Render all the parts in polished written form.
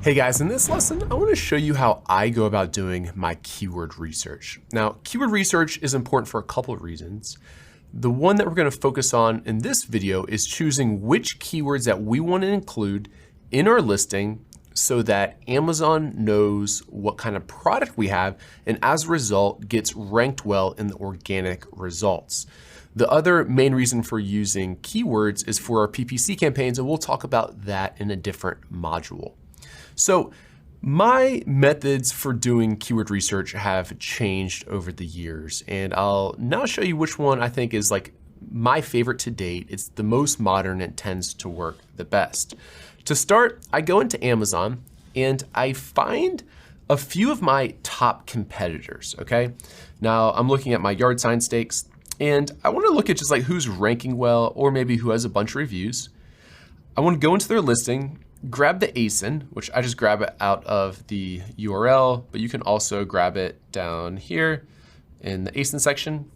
Hey guys, in this lesson, I want to show you how I go about doing my keyword research. Now, keyword research is important for a couple of reasons. The one that we're going to focus on in this video is choosing which keywords that we want to include in our listing so that Amazon knows what kind of product we have and as a result gets ranked well in the organic results. The other main reason for using keywords is for our PPC campaigns, and we'll talk about that in a different module. So my methods for doing keyword research have changed over the years, and I'll now show you which one I think is like my favorite to date. It's the most modern and tends to work the best. To start, I go into Amazon and I find a few of my top competitors, okay? Now I'm looking at my yard sign stakes and I wanna look at just like who's ranking well or maybe who has a bunch of reviews. I wanna go into their listing, grab the ASIN, which I just grab it out of the URL, but you can also grab it down here in the ASIN section.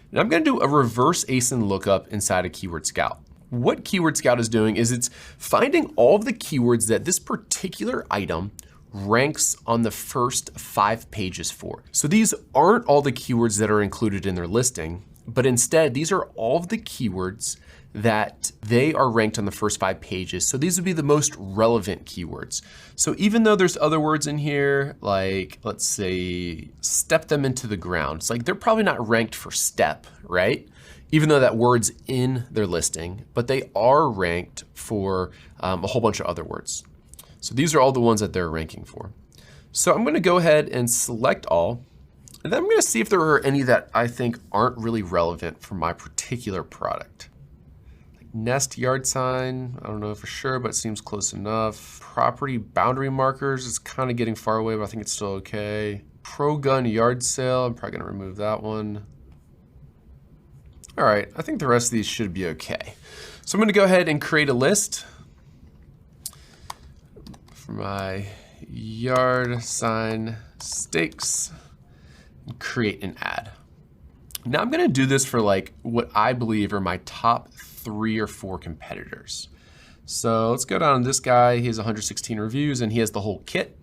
And I'm gonna do a reverse ASIN lookup inside of Keyword Scout. What Keyword Scout is doing is it's finding all of the keywords that this particular item ranks on the first 5 pages for. So these aren't all the keywords that are included in their listing, but instead these are all of the keywords that they are ranked on the first 5 pages. So these would be the most relevant keywords. So even though there's other words in here, like let's say, step them into the ground. It's like they're probably not ranked for step, right? Even though that word's in their listing, but they are ranked for a whole bunch of other words. So these are all the ones that they're ranking for. So I'm gonna go ahead and select all, and then I'm gonna see if there are any that I think aren't really relevant for my particular product. Nest yard sign, I don't know for sure, but it seems close enough. Property boundary markers is kind of getting far away, but I think it's still okay. Pro gun yard sale, I'm probably gonna remove that one. All right, I think the rest of these should be okay. So I'm gonna go ahead and create a list for my yard sign stakes and create an ad. Now I'm gonna do this for like what I believe are my top 3 or 4 competitors. So let's go down to this guy. He has 116 reviews and he has the whole kit.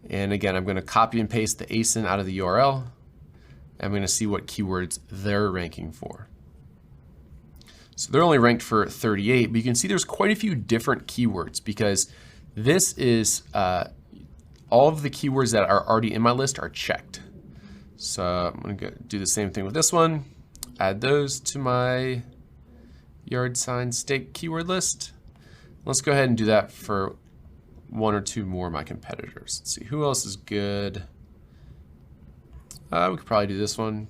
And again, I'm gonna copy and paste the ASIN out of the URL. I'm gonna see what keywords they're ranking for. So they're only ranked for 38, but you can see there's quite a few different keywords because this is, all of the keywords that are already in my list are checked. So I'm gonna do the same thing with this one, add those to my yard sign stake keyword list. Let's go ahead and do that for 1 or 2 more of my competitors. Let's see, who else is good? We could probably do this one.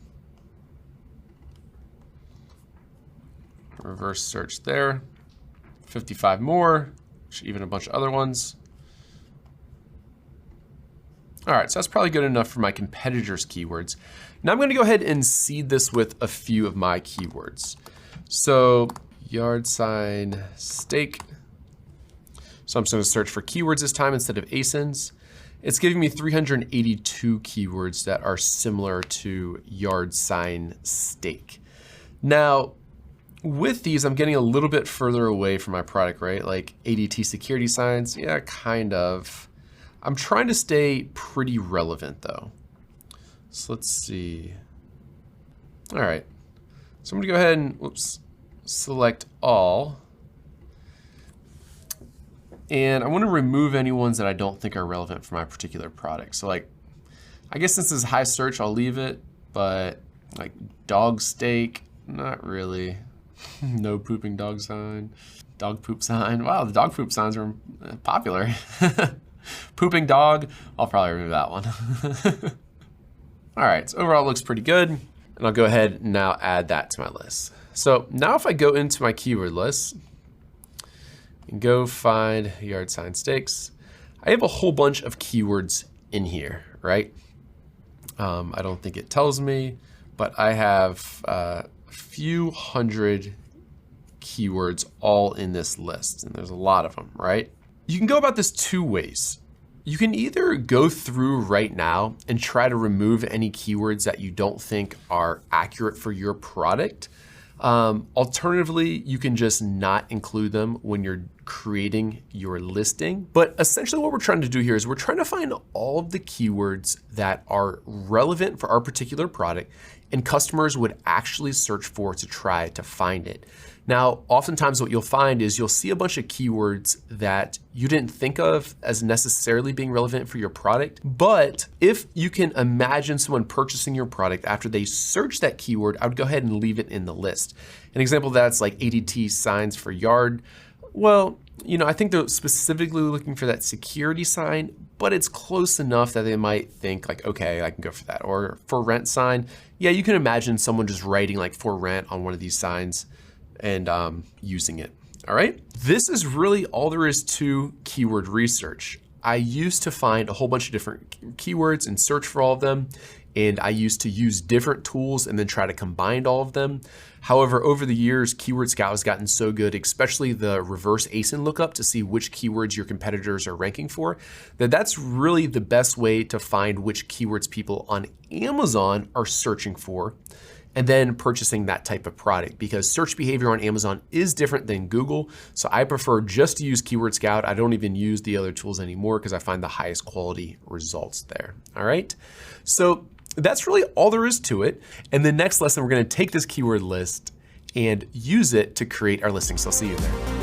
Reverse search there. 55 more, even a bunch of other ones. All right, so that's probably good enough for my competitors' keywords. Now I'm gonna go ahead and seed this with a few of my keywords. So yard sign stake. So I'm just gonna search for keywords this time instead of ASINs. It's giving me 382 keywords that are similar to yard sign stake. Now, with these, I'm getting a little bit further away from my product, right? Like ADT security signs, yeah, kind of. I'm trying to stay pretty relevant though. So let's see. All right, so I'm gonna go ahead and, select all. And I wanna remove any ones that I don't think are relevant for my particular product. So like, I guess since this is high search, I'll leave it, but like dog steak, not really. No pooping dog sign, dog poop sign. Wow, the dog poop signs are popular. Pooping dog, I'll probably remove that one. All right, so overall it looks pretty good. And I'll go ahead and now add that to my list. So now if I go into my keyword list and go find yard sign stakes, I have a whole bunch of keywords in here, right? I don't think it tells me, but I have a few hundred keywords all in this list, and there's a lot of them, right? You can go about this 2 ways. You can either go through right now and try to remove any keywords that you don't think are accurate for your product. Alternatively, you can just not include them when you're creating your listing. But essentially what we're trying to do here is we're trying to find all of the keywords that are relevant for our particular product and customers would actually search for to try to find it. Now, oftentimes what you'll find is you'll see a bunch of keywords that you didn't think of as necessarily being relevant for your product. But if you can imagine someone purchasing your product after they search that keyword, I would go ahead and leave it in the list. An example of that's like ADT signs for yard. Well, I think they're specifically looking for that security sign, but it's close enough that they might think like, okay, I can go for that. Or for rent sign, yeah, you can imagine someone just writing like for rent on one of these signs and using it. All right. This is really all there is to keyword research. I used to find a whole bunch of different keywords and search for all of them. And I used to use different tools and then try to combine all of them. However, over the years, Keyword Scout has gotten so good, especially the reverse ASIN lookup to see which keywords your competitors are ranking for, that's really the best way to find which keywords people on Amazon are searching for and then purchasing that type of product, because search behavior on Amazon is different than Google. So I prefer just to use Keyword Scout. I don't even use the other tools anymore because I find the highest quality results there. All right. So that's really all there is to it. And the next lesson, we're going to take this keyword list and use it to create our listings. So I'll see you there.